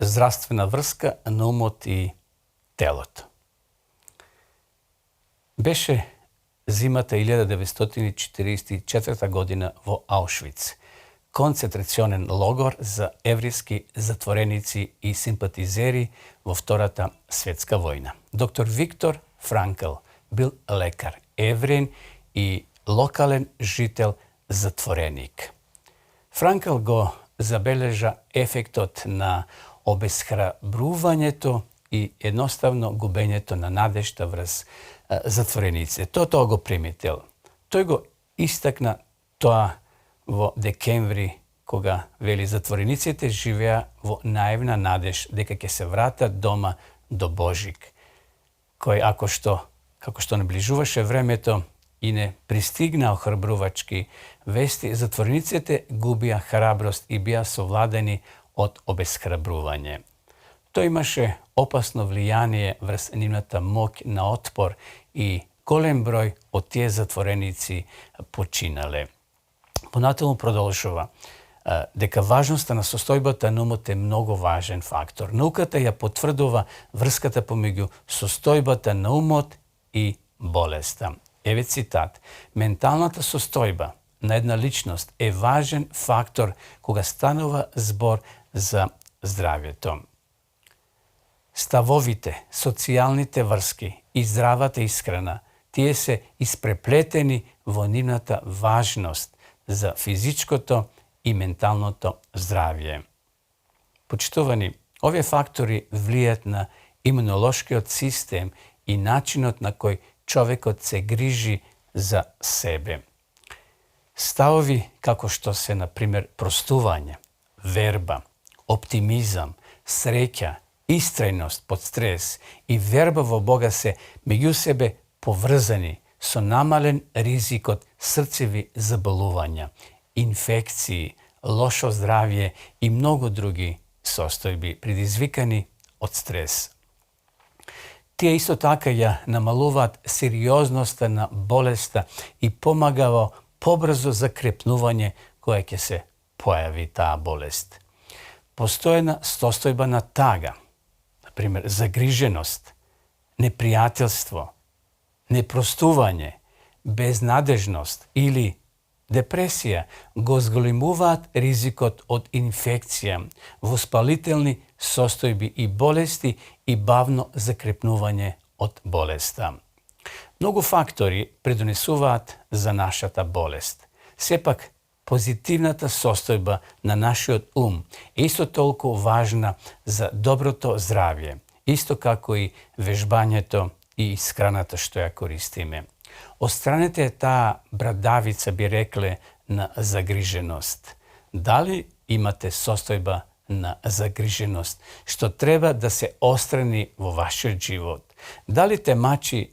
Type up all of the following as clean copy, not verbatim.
здравствена врска на умот и телото. Беше зимата 1944 година во Аушвиц, концентрационен логор за еврејски затвореници и симпатизери во Втората светска војна. Доктор Виктор Франкл бил лекар, евреин и локален жител затвореник. Франкл го забележа ефектот на обесхрабрувањето и едноставно губењето на надежта врз затворениците. Тоа го приметил. Тој го истакна тоа во декември, кога вели затворениците живеа во наивна надеж дека ќе се вратат дома до Божик, кој како што наближуваше времето и не пристигна охрабрувачки вести, затворениците губија храброст и бија совладени од обесхрабрување. Тој имаше опасно влијание врз нивната моќ на отпор и голем број од тие затвореници починале. Понатаму продолжува дека важноста на состојбата на умот е многу важен фактор. Науката ја потврдува врската помеѓу состојбата на умот и болеста. Еве цитат: менталната состојба на една личност е важен фактор кога станува збор за здравјето. Ставовите, социјалните врски и здравата исхрана, тие се испреплетени во нивната важност за физичкото и менталното здравје. Почитувани, овие фактори влијат на имунолошкиот систем и начинот на кој човекот се грижи за себе. Ставови како што се, например, простување, верба, оптимизам, среќа, истрајност под стрес и верба во Бога се меѓу себе поврзани со намален ризик од срцеви заболувања, инфекции, лошо здравје и многу други состојби предизвикани од стрес. Тие исто така ја намалуваат сериозноста на болеста и помага побрзо закрепнување кое ќе се појави таа болест. Постојна состојба на тага, например, загриженост, непријателство, непростување, безнадежност или депресија го зголемуваат ризикот од инфекција, воспалителни состојби и болести и бавно закрепнување од болеста. Многу фактори предонесуваат за нашата болест. Сепак, позитивната состојба на нашиот ум е исто толку важна за доброто здравје, исто како и вежбањето и исхраната што ја користиме. Отстранете таа брадавица, би рекле, на загриженост. Дали имате состојба на загриженост што треба да се острани во вашиот живот? Дали те мачи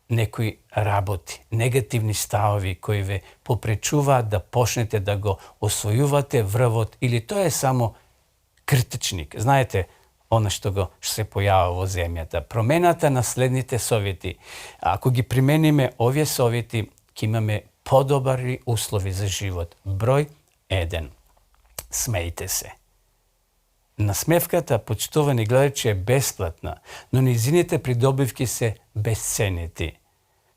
некои работи, негативни ставови кои ве попречуваат да почнете да го освојувате врвот, или тоа е само кртичник? Знаете, она што се појава во земјата. Промената на следните совети. Ако ги примениме овие совети, ќе имаме подобри услови за живот. Број 1. Смејте се. Насмевката, почитувани гледачи, е бесплатна, но низините придобивки се бесценити.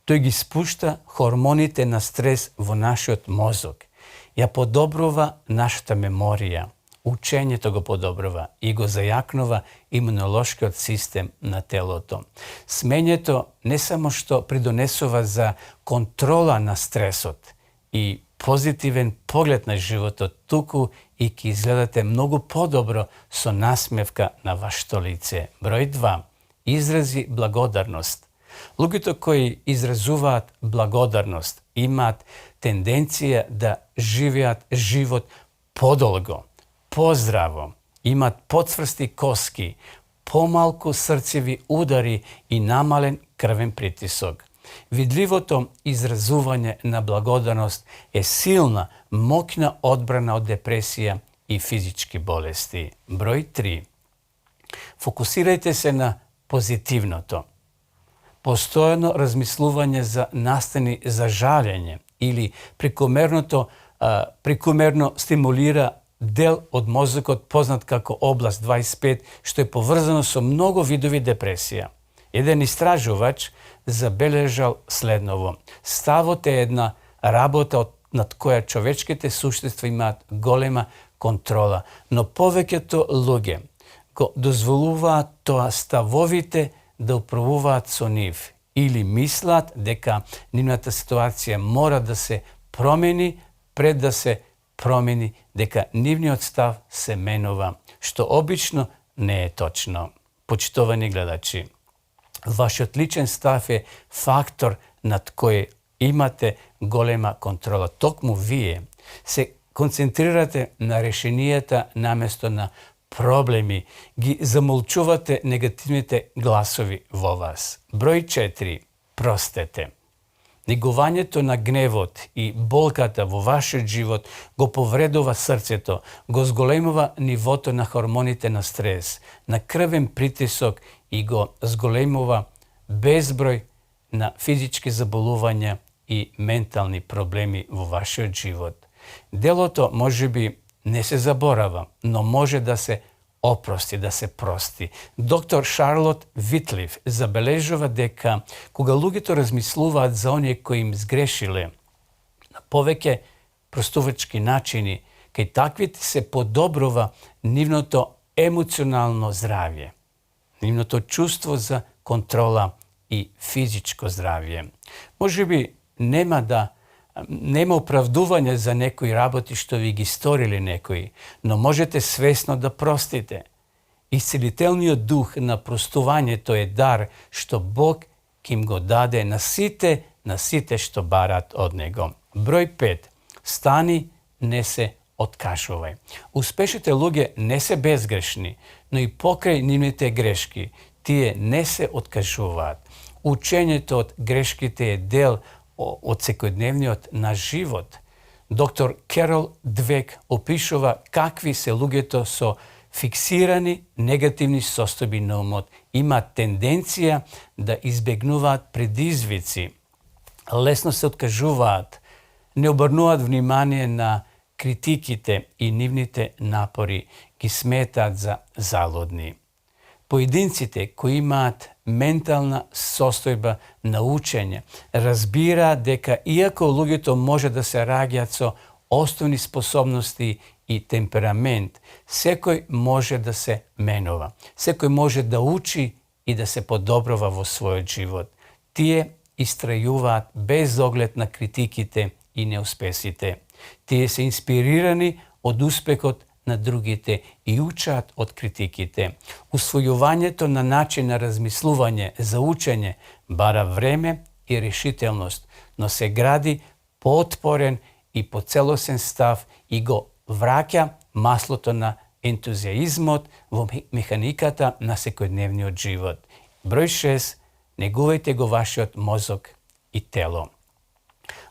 Тој ги спушта хормоните на стрес во нашиот мозок, ја подобрува нашата меморија, учењето го подобрува и го зајакнува имунолошкиот систем на телото. Смењето не само што придонесува за контрола на стресот и позитивен поглед на животот, туку и ќе изгледате многу подобро со насмевка на вашето лице. Број 2. Изрази благодарност. Луѓето кои изразуваат благодарност имаат тенденција да живеат живот подолго, поздраво, имаат поцврсти коски, помалку срцеви удари и намален крвен притисок. Видливото изразување на благодарност е силна, моќна одбрана од депресија и физички болести. Број 3. Фокусирајте се на позитивното. Постојано размислување за настани за жалење или прекомерно стимулира дел од мозокот познат како област 25, што е поврзано со многу видови депресија. Еден истражувач забележал следново. Ставот е една работа над која човечките суштества имаат голема контрола, но повеќето луѓе го дозволуваат тоа ставовите да управуваат со нив или мислат дека нивната ситуација мора да се промени пред да се промени, дека нивниот став се менува, што обично не е точно. Почитувани гледачи, вашиот личен став е фактор над кој имате голема контрола. Токму вие се концентрирате на решенијата наместо на проблеми, ги замолчувате негативните гласови во вас. Број 4. Простете. Негувањето на гневот и болката во вашиот живот го повредува срцето, го зголемува нивото на хормоните на стрес, на крвен притисок и го зголемува безброј на физички заболувања и ментални проблеми во вашиот живот. Делото можеби не се заборава, но може да се опрости, да се прости. Доктор Шарлот Витлиф забележува дека кога луѓето размислуваат за оние кои им сгрешиле на повеќе простувачки начини, кај таквите се подобрува нивното емоционално здравје, нивното чувство за контрола и физичко здравје. Можеби нема оправдување за некои работи што ви ги сторили некои, но можете свесно да простите. Исцелителниот дух на простувањето е дар што Бог ќе им го даде на сите што барат од него. Број 5. Стани, не се откажувај. Успешните луѓе не се безгрешни, но и покрај нивните грешки, тие не се откажуваат. Учењето од грешките е дел од секојдневниот наш живот. Доктор Керол Двек опишува какви се луѓето со фиксирани негативни состојби на умот. Имаат тенденција да избегнуваат предизвици, лесно се откажуваат, не обрнуваат внимание на критиките и нивните напори ги сметаат за залудни. Поединците кои имаат ментална состојба на учење разбираат дека иако луѓето може да се раѓаат со основни способности и темперамент, секој може да се менува. Секој може да учи и да се подобрува во својот живот. Тие истрајуваат без оглед на критиките и неуспесите. Тие се инспирирани од успехот на другите и учат од критиките. Усвојувањето на начин на размислување за учење бара време и решителност, но се гради поотпорен и поцелосен став и го враќа маслото на ентузијазмот во механиката на секојдневниот живот. Број 6. Негувајте го вашиот мозок и тело.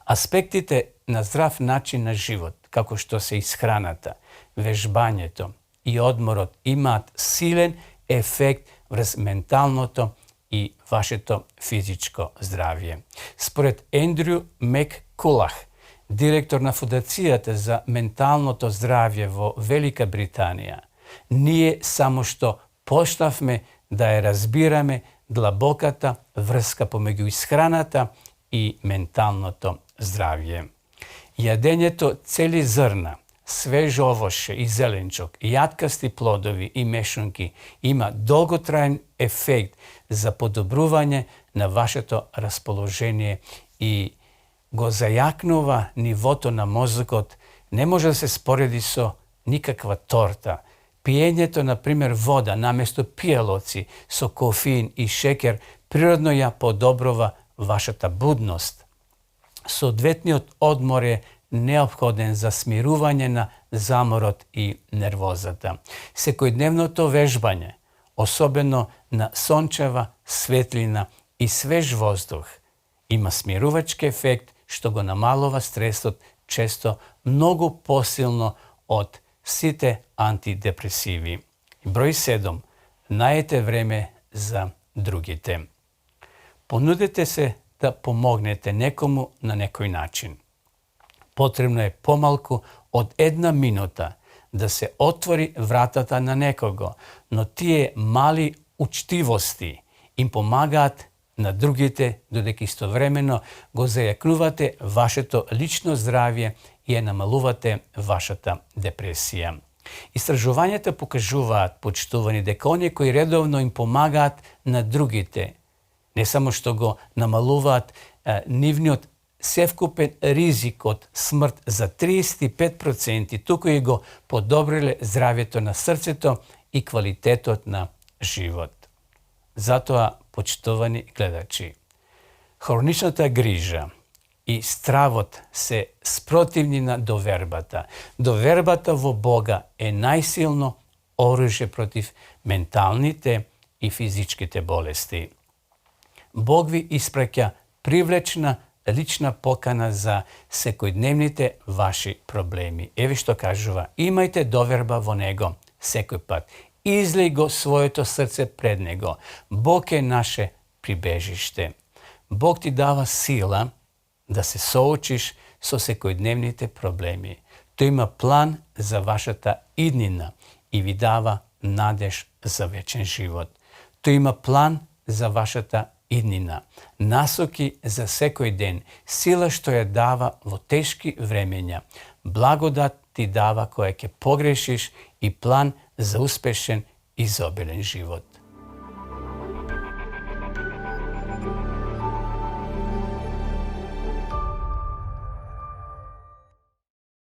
Аспектите на здрав начин на живот, како што се исхраната, вежбањето и одморот имаат силен ефект врз менталното и вашето физичко здравје. Според Ендрю Меккулах, директор на Фундацијата за менталното здравје во Велика Британија, ние само што почнавме да ја разбираме длабоката врска помеѓу исхраната и менталното здравје. Јадењето цели зрна, свежо овоше и зеленчук, јаткасти плодови и мешунки има долготраен ефект за подобрување на вашето расположение и го зајакнува нивото на мозокот. Не може да се спореди со никаква торта. Пиењето, например, вода наместо пијалоци со кофеин и шекер природно ја подобрува вашата будност. Соодветниот одмор е неопходен за смирување на заморот и нервозата. Секојдневното вежбање, особено на сончева светлина и свеж воздух, има смирувачки ефект што го намалува стресот често многу посилно од сите антидепресиви. Број 7. Најете време за другите. Понудете се да помогнете некому на некој начин. Потребно е помалку од 1 минута да се отвори вратата на некого, но тие мали учтивости им помагаат на другите, додека истовремено го зајакнувате вашето лично здравје и ја намалувате вашата депресија. Истражувањата покажуваат, почитувани, дека оние кои редовно им помагаат на другите, не само што го намалуваат нивниот севкупен ризик од смрт за 35%, туку и го подобриле здравјето на срцето и квалитетот на живот. Затоа, почитувани гледачи, хроничната грижа и стравот се спротивни на довербата. Довербата во Бога е најсилно оружје против менталните и физичките болести. Бог ви испраќа привлечна лична покана за секојдневните ваши проблеми. Еве што кажува: имајте доверба во Него секој пат. Излеј го своето срце пред Него. Бог е наше прибежиште. Бог ти дава сила да се соочиш со секојдневните проблеми. Тој има план за вашата иднина и ви дава надеж за вечен живот. Тој има план за вашата иднина, насоки за секој ден, сила што ја дава во тешки времења, благодат ти дава која ќе погрешиш и план за успешен и изобилен живот.